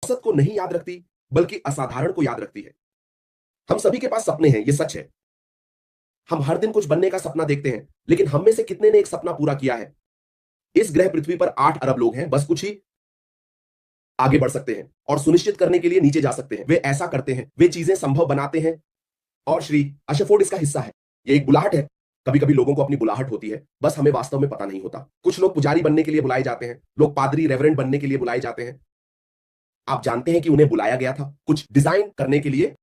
मकसद को नहीं याद रखती, बल्कि असाधारण को याद रखती है। हम सभी के पास सपने हैं, ये सच है। हम हर दिन कुछ बनने का सपना देखते हैं, लेकिन हम में से कितने ने एक सपना पूरा किया है? इस ग्रह पृथ्वी पर 8 अरब लोग हैं, बस कुछ ही आगे बढ़ सकते हैं और सुनिश्चित करने के लिए नीचे जा सकते हैं। वे ऐसा करते हैं, वे चीजें संभव बनाते हैं और श्री अशफोर्ड इसका हिस्सा है। ये एक बुलाहट है। कभी कभी लोगों को अपनी बुलाहट होती है, बस हमें वास्तव में पता नहीं होता। कुछ लोग पुजारी बनने के लिए बुलाए जाते हैं, लोग पादरी रेवरेंड बनने के लिए बुलाए जाते हैं। आप जानते हैं कि उन्हें बुलाया गया था कुछ डिजाइन करने के लिए।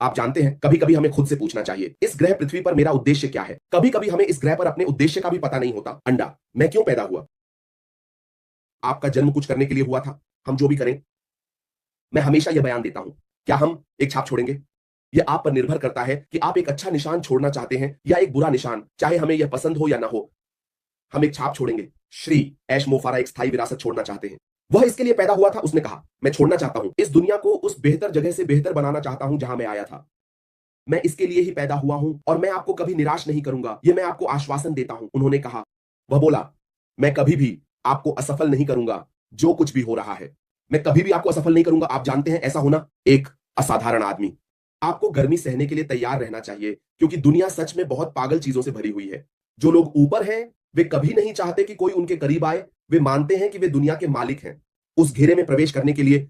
आप जानते हैं, कभी कभी हमें खुद से पूछना चाहिए, इस ग्रह पृथ्वी पर मेरा उद्देश्य क्या है? कभी कभी हमें इस ग्रह पर अपने उद्देश्य का भी पता नहीं होता। अंडा, मैं क्यों पैदा हुआ? आपका जन्म कुछ करने के लिए हुआ था। हम जो भी करें, मैं हमेशा यह बयान देता हूं, क्या हम एक छाप छोड़ेंगे? यह आप पर निर्भर करता है कि आप एक अच्छा निशान छोड़ना चाहते हैं या एक बुरा निशान, चाहे हमें यह पसंद हो या ना हो। हम एक छाप छोड़ेंगे। श्री ऐश मोफारा एक स्थायी विरासत छोड़ना चाहते हैं। वह इसके लिए पैदा हुआ था। उसने कहा, मैं छोड़ना चाहता हूं, इस दुनिया को उस बेहतर जगह से बेहतर बनाना चाहता हूं जहां मैं आया था। मैं इसके लिए ही पैदा हुआ हूं और मैं आपको कभी निराश नहीं करूंगा, यह मैं आपको आश्वासन देता हूं। उन्होंने कहा, वह बोला, मैं कभी भी आपको असफल नहीं करूंगा। जो कुछ भी हो रहा है, मैं कभी भी आपको असफल नहीं करूंगा। आप जानते हैं, ऐसा होना एक असाधारण आदमी। आपको गर्मी सहने के लिए तैयार रहना चाहिए, क्योंकि दुनिया सच में बहुत पागल चीजों से भरी हुई है। जो लोग ऊपर हैं, वे कभी नहीं चाहते कि कोई उनके करीब आए। वे मानते हैं कि वे दुनिया के मालिक हैं। उस घेरे में प्रवेश करने के लिए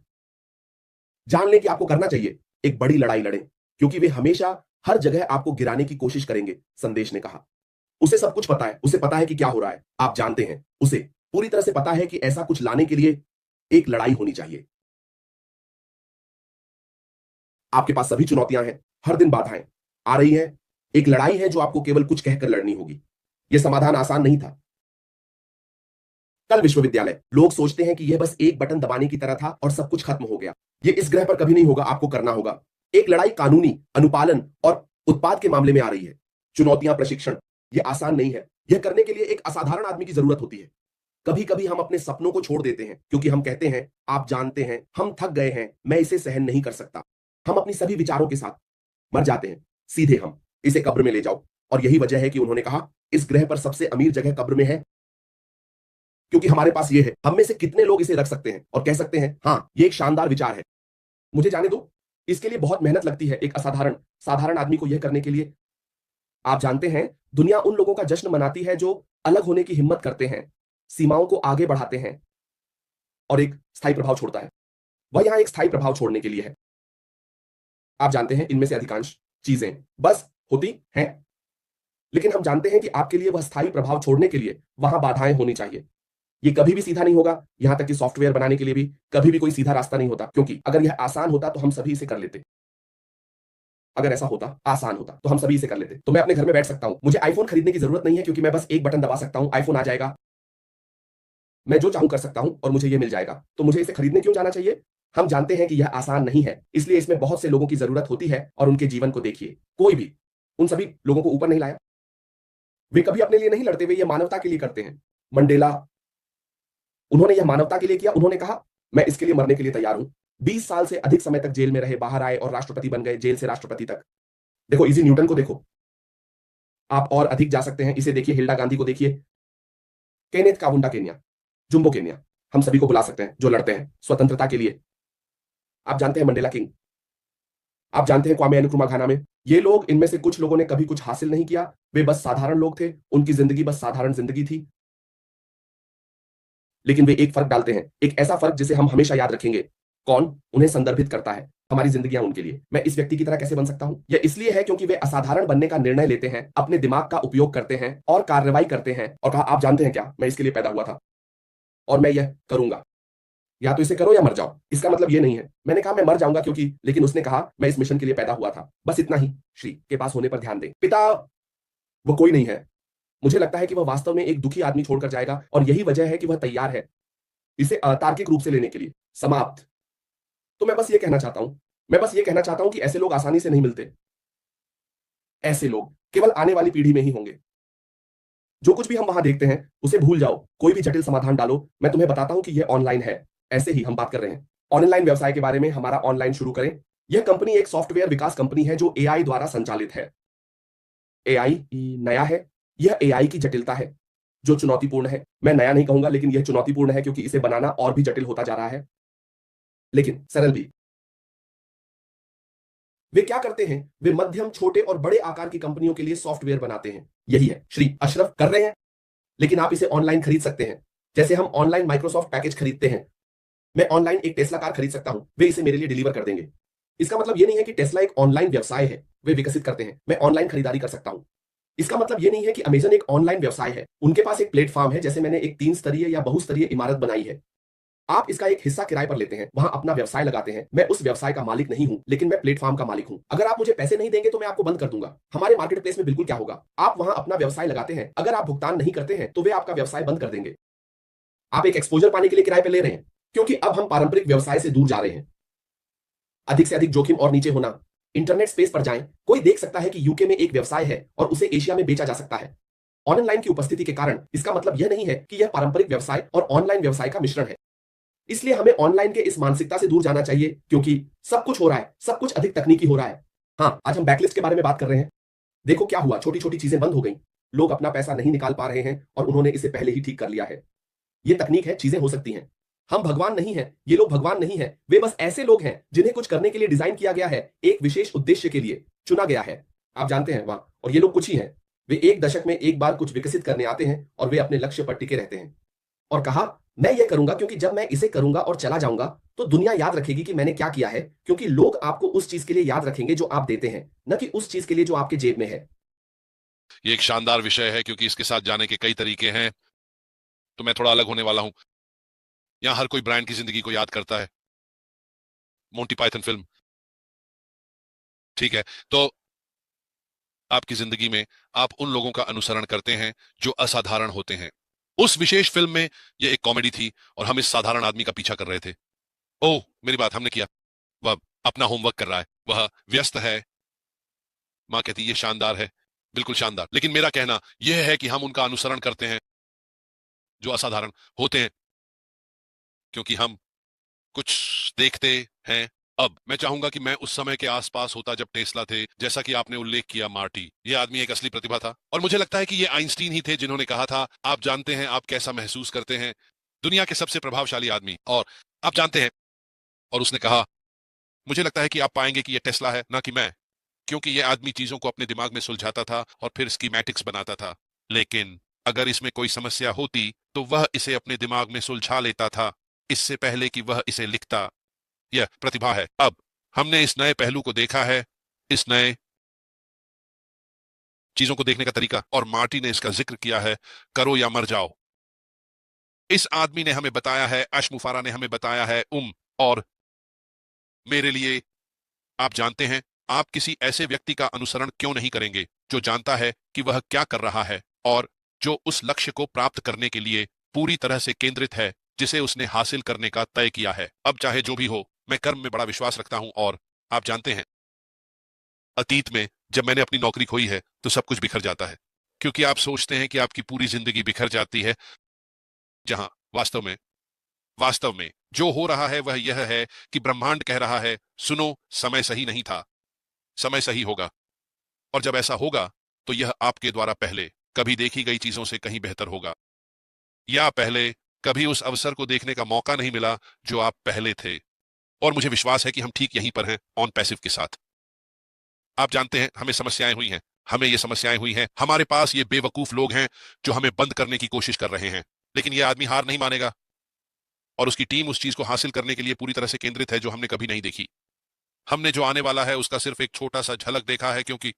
जान लें कि आपको करना चाहिए, एक बड़ी लड़ाई लड़ें, क्योंकि वे हमेशा हर जगह आपको गिराने की कोशिश करेंगे। संदेश ने कहा, उसे सब कुछ पता है। उसे पता है कि क्या हो रहा है। आप जानते हैं, उसे पूरी तरह से पता है कि ऐसा कुछ लाने के लिए एक लड़ाई होनी चाहिए। आपके पास सभी चुनौतियां हैं, हर दिन बाधाएं आ रही हैं। एक लड़ाई है जो आपको केवल कुछ कहकर लड़नी होगी। यह समाधान आसान नहीं था। कल विश्वविद्यालय, लोग सोचते हैं कि यह बस एक बटन दबाने की तरह था और सब कुछ खत्म हो गया। यह इस ग्रह पर कभी नहीं होगा। आपको करना होगा। एक लड़ाई कानूनी, अनुपालन और उत्पाद के मामले में आ रही है। चुनौतियां, प्रशिक्षण, यह आसान नहीं है। यह करने के लिए एक असाधारण आदमी की जरूरत होती है। कभी कभी हम अपने सपनों को छोड़ देते हैं, क्योंकि हम कहते हैं, आप जानते हैं, हम थक गए हैं, मैं इसे सहन नहीं कर सकता। हम अपनी सभी विचारों के साथ मर जाते हैं। सीधे हम इसे कब्र में ले जाओ। और यही वजह है कि उन्होंने कहा, इस ग्रह पर सबसे अमीर जगह कब्र में है, क्योंकि हमारे पास ये है। हम में से कितने लोग इसे रख सकते हैं और कह सकते हैं, हां, ये एक शानदार विचार है, मुझे जाने दो। इसके लिए बहुत मेहनत लगती है, एक असाधारण साधारण आदमी को यह करने के लिए। आप जानते हैं, दुनिया उन लोगों का जश्न मनाती है जो अलग होने की हिम्मत करते हैं, सीमाओं को आगे बढ़ाते हैं और एक स्थायी प्रभाव छोड़ता है। वह यहां एक स्थायी प्रभाव छोड़ने के लिए है। आप जानते हैं, इनमें से अधिकांश चीजें बस होती हैं, लेकिन हम जानते हैं कि आपके लिए वह स्थायी प्रभाव छोड़ने के लिए वहां बाधाएं होनी चाहिए। ये कभी भी सीधा नहीं होगा। यहां तक कि सॉफ्टवेयर बनाने के लिए भी कभी भी कोई सीधा रास्ता नहीं होता, क्योंकि अगर यह आसान होता तो हम सभी इसे कर लेते। अगर ऐसा होता, आसान होता, तो हम सभी इसे कर लेते। तो मैं अपने घर में बैठ सकता हूं। मुझे आईफोन खरीदने की जरूरत नहीं है, क्योंकि मैं बस एक बटन दबा सकता हूं, आईफोन आ जाएगा। मैं जो चाहूं कर सकता हूं और मुझे यह मिल जाएगा। तो मुझे इसे खरीदने क्यों जाना चाहिए? हम जानते हैं कि यह आसान नहीं है, इसलिए इसमें बहुत से लोगों की जरूरत होती है। और उनके जीवन को देखिए, कोई भी उन सभी लोगों को ऊपर नहीं लाया। वे कभी अपने लिए नहीं लड़ते, वे यह मानवता के लिए करते हैं। मंडेला, उन्होंने यह मानवता के लिए किया। उन्होंने कहा, मैं इसके लिए मरने के लिए तैयार हूं। 20 साल से अधिक समय तक जेल में रहे, बाहर आए और राष्ट्रपति बन गए, जेल से राष्ट्रपति तक। देखो इजी न्यूटन को देखो। आप और अधिक जा सकते हैं, इसे देखिए, हिल्डा गांधी को देखिए, केनेथ कावुंडा केन्या, जुम्बो केन्या। हम सभी को बुला सकते हैं जो लड़ते हैं स्वतंत्रता के लिए। आप जानते हैं मंडेला किंग, आप जानते हैं क्वामे नक्रुमा घाना में। ये लोग, इनमें से कुछ लोगों ने कभी कुछ हासिल नहीं किया। वे बस साधारण लोग थे, उनकी जिंदगी बस साधारण जिंदगी थी, लेकिन वे एक फर्क डालते हैं, एक ऐसा फर्क जिसे हम हमेशा याद रखेंगे। कौन उन्हें संदर्भित करता है? हमारी जिंदगियां उनके लिए। मैं इस व्यक्ति की तरह कैसे बन सकता हूं? यह इसलिए है क्योंकि वे असाधारण बनने का निर्णय लेते हैं, अपने दिमाग का उपयोग करते हैं और कार्रवाई करते हैं। और कहा, आप जानते हैं क्या, मैं इसके लिए पैदा हुआ था और मैं यह करूंगा। या तो इसे करो या मर जाओ। इसका मतलब यह नहीं है, मैंने कहा मैं मर जाऊंगा क्योंकि, लेकिन उसने कहा, मैं इस मिशन के लिए पैदा हुआ था। बस इतना ही। श्री के पास होने पर ध्यान दें। पिता वो कोई नहीं है। मुझे लगता है कि वह वास्तव में एक दुखी आदमी छोड़कर जाएगा, और यही वजह है कि वह तैयार है इसे अतार्किक रूप से लेने के लिए। समाप्त। तो मैं बस ये कहना चाहता हूं, मैं बस ये कहना चाहता हूं कि ऐसे लोग आसानी से नहीं मिलते। ऐसे लोग केवल आने वाली पीढ़ी में ही होंगे। जो कुछ भी हम वहां देखते हैं उसे भूल जाओ। कोई भी जटिल समाधान डालो। मैं तुम्हें बताता हूं कि यह ऑनलाइन है। ऐसे ही हम बात कर रहे हैं ऑनलाइन व्यवसाय के बारे में। हमारा ऑनलाइन शुरू करें। यह कंपनी एक सॉफ्टवेयर विकास कंपनी है जो एआई द्वारा संचालित है। एआई नया है। यह एआई की जटिलता है जो चुनौतीपूर्ण है। मैं नया नहीं कहूंगा, लेकिन यह चुनौतीपूर्ण है, क्योंकि इसे बनाना और भी जटिल होता जा रहा है। लेकिन सरल भी। वे क्या करते हैं? वे मध्यम, छोटे और बड़े आकार की कंपनियों के लिए सॉफ्टवेयर बनाते हैं। यही है श्री अशरफ कर रहे हैं। लेकिन आप इसे ऑनलाइन खरीद सकते हैं, जैसे हम ऑनलाइन माइक्रोसॉफ्ट पैकेज खरीदते हैं। मैं ऑनलाइन एक टेस्ला कार खरीद सकता हूं, वे इसे मेरे लिए डिलीवर कर देंगे। इसका मतलब यह नहीं है कि टेस्ला एक ऑनलाइन व्यवसाय है, वे विकसित करते हैं, मैं ऑनलाइन खरीदारी कर सकता हूं। इसका मतलब यह नहीं है कि अमेजन एक ऑनलाइन व्यवसाय है, उनके पास एक प्लेटफॉर्म है, जैसे मैंने एक 3 स्तरीय या बहुस्तरीय इमारत बनाई है। आप इसका एक हिस्सा किराए पर लेते हैं, वहां अपना व्यवसाय लगाते हैं। मैं उस व्यवसाय का मालिक नहीं हूं, लेकिन मैं प्लेटफॉर्म का मालिक हूं। अगर आप मुझे पैसे नहीं देंगे तो मैं आपको बंद कर दूंगा। हमारे मार्केट प्लेस में बिल्कुल क्या होगा? आप वहां अपना व्यवसाय लगाते हैं, अगर आप भुगतान नहीं करते हैं तो वे आपका व्यवसाय बंद कर देंगे। आप एक एक्सपोजर पाने के लिए किराए पर ले रहे हैं, क्योंकि अब हम पारंपरिक व्यवसाय से दूर जा रहे हैं। अधिक से अधिक जोखिम और नीचे होना। इंटरनेट स्पेस पर जाएं, कोई देख सकता है कि यूके में एक व्यवसाय है और उसे एशिया में बेचा जा सकता है। ऑनलाइन की उपस्थिति के कारण इसका मतलब यह नहीं है कि यह पारंपरिक व्यवसाय और ऑनलाइन व्यवसाय का मिश्रण है। इसलिए हमें ऑनलाइन के इस मानसिकता से दूर जाना चाहिए, क्योंकि सब कुछ हो रहा है, सब कुछ अधिक तकनीकी हो रहा है। हाँ, आज हम बैकलिस्ट के बारे में बात कर रहे हैं। देखो क्या हुआ, छोटी छोटी चीजें बंद हो गई। लोग अपना पैसा नहीं निकाल पा रहे हैं और उन्होंने इसे पहले ही ठीक कर लिया है। ये तकनीक है, चीजें हो सकती हैं। हम भगवान नहीं हैं, ये लोग भगवान नहीं हैं, वे बस ऐसे लोग हैं जिन्हें कुछ करने के लिए डिजाइन किया गया है, एक विशेष उद्देश्य के लिए चुना गया है। आप जानते हैं वहां, और ये लोग कुछ ही हैं। वे एक दशक में एक बार कुछ विकसित करने आते हैं और वे अपने लक्ष्य पर टिके रहते हैं। और कहा, मैं ये करूंगा क्योंकि जब मैं इसे करूंगा और चला जाऊंगा तो दुनिया याद रखेगी कि मैंने क्या किया है, क्योंकि लोग आपको उस चीज के लिए याद रखेंगे जो आप देते हैं, न कि उस चीज के लिए जो आपके जेब में है। ये एक शानदार विषय है क्योंकि इसके साथ जाने के कई तरीके हैं। तो मैं थोड़ा अलग होने वाला हूं। यहां हर कोई ब्रायन की जिंदगी को याद करता है, मोंटी पाइथन फिल्म। ठीक है, तो आपकी जिंदगी में आप उन लोगों का अनुसरण करते हैं जो असाधारण होते हैं। उस विशेष फिल्म में यह एक कॉमेडी थी और हम इस साधारण आदमी का पीछा कर रहे थे। ओह, मेरी बात हमने किया। वह अपना होमवर्क कर रहा है, वह व्यस्त है। माँ कहती ये शानदार है, बिल्कुल शानदार। लेकिन मेरा कहना यह है कि हम उनका अनुसरण करते हैं जो असाधारण होते हैं, क्योंकि हम कुछ देखते हैं। अब मैं चाहूंगा कि मैं उस समय के आसपास होता जब टेस्ला थे, जैसा कि आपने उल्लेख किया मार्टी। ये आदमी एक असली प्रतिभा था और मुझे लगता है कि ये आइंस्टीन ही थे जिन्होंने कहा था, आप जानते हैं आप कैसा महसूस करते हैं, दुनिया के सबसे प्रभावशाली आदमी, और आप जानते हैं। और उसने कहा, मुझे लगता है कि आप पाएंगे कि यह टेस्ला है, ना कि मैं, क्योंकि यह आदमी चीजों को अपने दिमाग में सुलझाता था और फिर स्कीमैटिक्स बनाता था। लेकिन अगर इसमें कोई समस्या होती तो वह इसे अपने दिमाग में सुलझा लेता था इससे पहले कि वह इसे लिखता। यह प्रतिभा है। अब हमने इस नए पहलू को देखा है, इस नए चीजों को देखने का तरीका, और मार्टी ने इसका जिक्र किया है, करो या मर जाओ। इस आदमी ने हमें बताया है, अशमुफारा ने हमें बताया है, और मेरे लिए, आप जानते हैं, आप किसी ऐसे व्यक्ति का अनुसरण क्यों नहीं करेंगे जो जानता है कि वह क्या कर रहा है और जो उस लक्ष्य को प्राप्त करने के लिए पूरी तरह से केंद्रित है जिसे उसने हासिल करने का तय किया है। अब चाहे जो भी हो, मैं कर्म में बड़ा विश्वास रखता हूं, और आप जानते हैं, अतीत में जब मैंने अपनी नौकरी खोई है तो सब कुछ बिखर जाता है, क्योंकि आप सोचते हैं कि आपकी पूरी जिंदगी बिखर जाती है, जहां वास्तव में जो हो रहा है वह यह है कि ब्रह्मांड कह रहा है, सुनो, समय सही नहीं था, समय सही होगा। और जब ऐसा होगा तो यह आपके द्वारा पहले कभी देखी गई चीजों से कहीं बेहतर होगा, या पहले कभी उस अवसर को देखने का मौका नहीं मिला जो आप पहले थे। और मुझे विश्वास है कि हम ठीक यहीं पर हैं, ऑन पैसिव के साथ। आप जानते हैं, हमें समस्याएं हुई हैं, हमें ये समस्याएं हुई हैं, हमारे पास ये बेवकूफ लोग हैं जो हमें बंद करने की कोशिश कर रहे हैं। लेकिन यह आदमी हार नहीं मानेगा और उसकी टीम उस चीज को हासिल करने के लिए पूरी तरह से केंद्रित है जो हमने कभी नहीं देखी। हमने जो आने वाला है उसका सिर्फ एक छोटा सा झलक देखा है, क्योंकि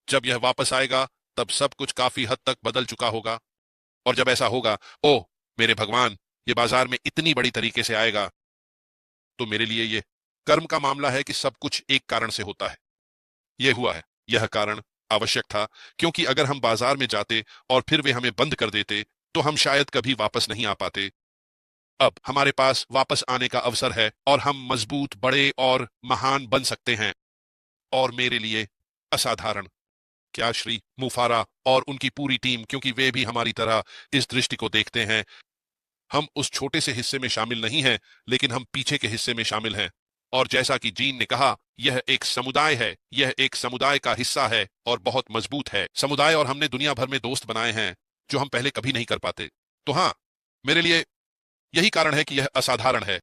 जब यह वापस आएगा तब सब कुछ काफी हद तक बदल चुका होगा। और जब ऐसा होगा, ओह मेरे भगवान, ये बाजार में इतनी बड़ी तरीके से आएगा, तो मेरे लिए ये कर्म का मामला है कि सब कुछ एक कारण से होता है। यह हुआ है, यह कारण आवश्यक था, क्योंकि अगर हम बाजार में जाते और फिर वे हमें बंद कर देते तो हम शायद कभी वापस नहीं आ पाते। अब हमारे पास वापस आने का अवसर है और हम मजबूत, बड़े और महान बन सकते हैं। और मेरे लिए असाधारण, क्या श्री मुफारा और उनकी पूरी टीम, क्योंकि वे भी हमारी तरह इस दृष्टि को देखते हैं। हम उस छोटे से हिस्से में शामिल नहीं हैं, लेकिन हम पीछे के हिस्से में शामिल हैं। और जैसा कि जीन ने कहा, यह एक समुदाय है, यह एक समुदाय का हिस्सा है और बहुत मजबूत है समुदाय, और हमने दुनिया भर में दोस्त बनाए हैं जो हम पहले कभी नहीं कर पाते। तो हाँ, मेरे लिए यही कारण है कि यह असाधारण है,